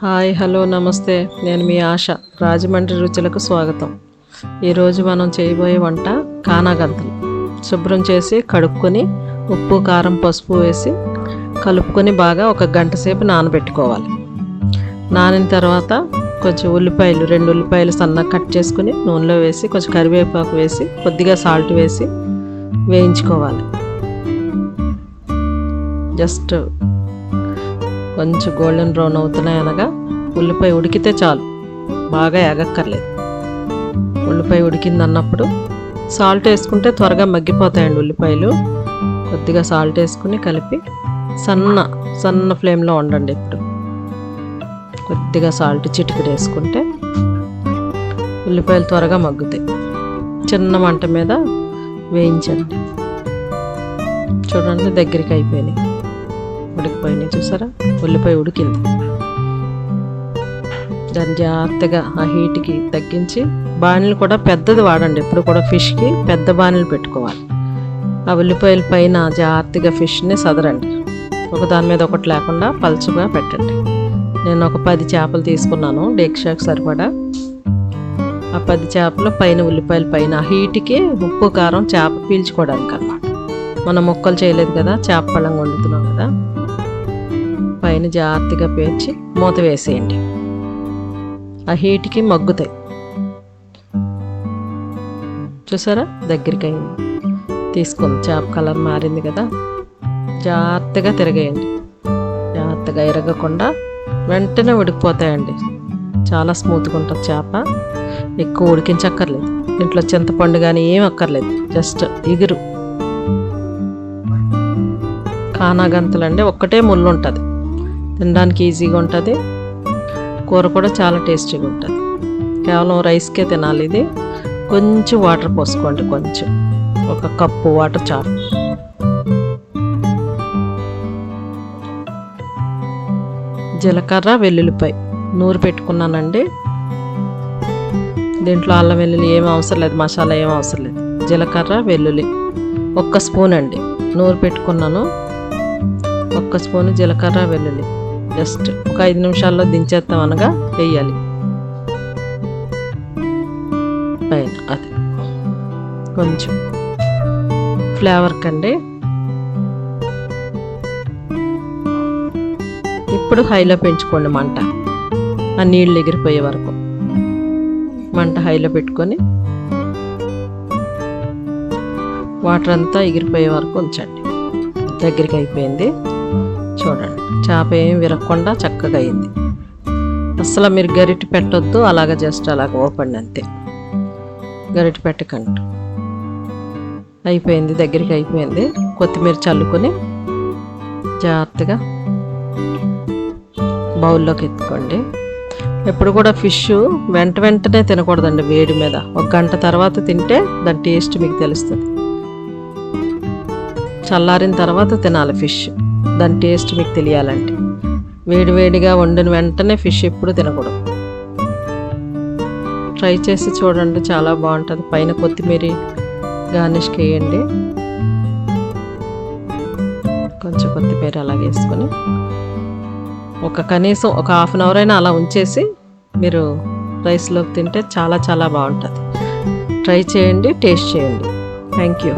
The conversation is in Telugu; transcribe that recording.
హాయ్ హలో నమస్తే, నేను మీ ఆశ. రాజమండ్రి రుచులకు స్వాగతం. ఈరోజు మనం చేయబోయే వంట కానాగంతలు. శుభ్రం చేసి కడుక్కొని ఉప్పు కారం పసుపు వేసి కలుపుకొని బాగా 1 గంట సేపు నానబెట్టుకోవాలి. నానిన తర్వాత కొంచెం ఉల్లిపాయలు 2 ఉల్లిపాయలు సన్నగా కట్ చేసుకుని నూనెలో వేసి కొంచెం కరివేపాకు వేసి కొద్దిగా సాల్ట్ వేసి వేయించుకోవాలి. జస్ట్ కొంచెం గోల్డెన్ బ్రౌన్ అవుతున్నాయి అనగా ఉల్లిపాయ ఉడికితే చాలు, బాగా ఎగక్కర్లేదు. ఉల్లిపాయ ఉడికింది అన్నప్పుడు సాల్ట్ వేసుకుంటే త్వరగా మగ్గిపోతాయండి ఉల్లిపాయలు. కొద్దిగా సాల్ట్ వేసుకుని కలిపి సన్న ఫ్లేమ్లో వండండి. ఇప్పుడు కొద్దిగా సాల్ట్ చిటికెడు వేసుకుంటే ఉల్లిపాయలు త్వరగా మగ్గుతాయి. చిన్న మంట మీద వేయించండి. చూడండి, దగ్గరికి అయిపోయినాయి, ఉడికిపోయినాయి. చూసారా, ఉల్లిపాయ ఉడికింది. దాన్ని జాగ్రత్తగా ఆ హీట్కి తగ్గించి బాణీలు కూడా పెద్దది వాడండి. ఎప్పుడు కూడా ఫిష్కి పెద్ద బాణీలు పెట్టుకోవాలి. ఆ ఉల్లిపాయల పైన జాగ్రత్తగా ఫిష్ని సదరండి. ఒకదాని మీద ఒకటి లేకుండా పలుచగా పెట్టండి. నేను ఒక 10 చేపలు తీసుకున్నాను, డేక్షాకు సరిపడా. ఆ 10 చేపలు పైన ఉల్లిపాయల పైన హీట్కి ఉప్పు కారం చేప పీల్చుకోవడానికి అన్నమాట. మనం ముక్కలు చేయలేదు కదా, చేప పళ్ళంగా వండుతున్నాం కదా. పైన జాగ్రత్తగా పేర్చి మూత వేసేయండి. ఆ హీట్కి మగ్గుతాయి. చూసారా, దగ్గరికి అయింది. తీసుకుంది, చేప కలర్ మారింది కదా. జాగ్రత్తగా తిరగేయండి. జాగ్రత్తగా ఇరగకుండా వెంటనే ఉడికిపోతాయండి. చాలా స్మూత్గా ఉంటుంది చేప. ఎక్కువ ఉడికించక్కర్లేదు. దీంట్లో చింతపండు కానీ ఏం అక్కర్లేదు, జస్ట్ ఇగురు. కానాగంతలండి, ఒక్కటే ముళ్ళు ఉంటుంది. తినడానికి ఈజీగా ఉంటుంది. కూర కూడా చాలా టేస్టీగా ఉంటుంది. కేవలం రైస్కే తినాలి ఇది. కొంచెం వాటర్ పోసుకోండి, కొంచెం 1 కప్పు వాటర్ చాలు. జీలకర్ర వెల్లుల్లిపాయ నూరు పెట్టుకున్నానండి. దీంట్లో అల్లం వెల్లుల్లి ఏం అవసరం లేదు, మసాలా ఏం అవసరం లేదు. జీలకర్ర వెల్లుల్లి 1 స్పూన్ అండి నూరు పెట్టుకున్నాను. 1 స్పూను జీలకర్ర వెల్లుల్లి జస్ట్ ఒక 5 నిమిషాల్లో దించేస్తాం అనగా వేయాలి పైన. అది కొంచెం ఫ్లేవర్ కండి. ఇప్పుడు హైలో పెంచుకోండి మంట, ఆ నీళ్ళు ఎగిరిపోయే వరకు మంట హైలో పెట్టుకొని వాటర్ అంతా ఎగిరిపోయే వరకు ఉంచండి. దగ్గరికి అయిపోయింది. చూడండి, చేప ఏం విరగకుండా చక్కగా అయింది. అసలు మీరు గరిటె పెట్టొద్దు, అలాగ జస్ట్ అలాగ ఓపెన్ అంతే, గరిటె పెట్టకండి. అయిపోయింది, దగ్గరికి అయిపోయింది. కొత్తిమీర చల్లుకొని జాగ్రత్తగా బౌల్లోకి ఎత్తుకోండి. ఎప్పుడు కూడా ఫిష్ వెంటనే తినకూడదండి వేడి మీద. 1 గంట తర్వాత తింటే దాని టేస్ట్ మీకు తెలుస్తుంది. చల్లారిన తర్వాత తినాలి ఫిష్, దాని టేస్ట్ మీకు తెలియాలంటే. వేడివేడిగా వండిన వెంటనే ఫిష్ ఎప్పుడు తినకూడదు. ట్రై చేసి చూడండి, చాలా బాగుంటుంది. పైన కొత్తిమీర గార్నిష్కి వేయండి. కొంచెం కొత్తిమీర అలాగే వేసుకొని కనీసం ఒక 1/2 అవర్ అయినా అలా ఉంచేసి మీరు రైస్లోకి తింటే చాలా చాలా బాగుంటుంది. ట్రై చేయండి, టేస్ట్ చేయండి. Thank you.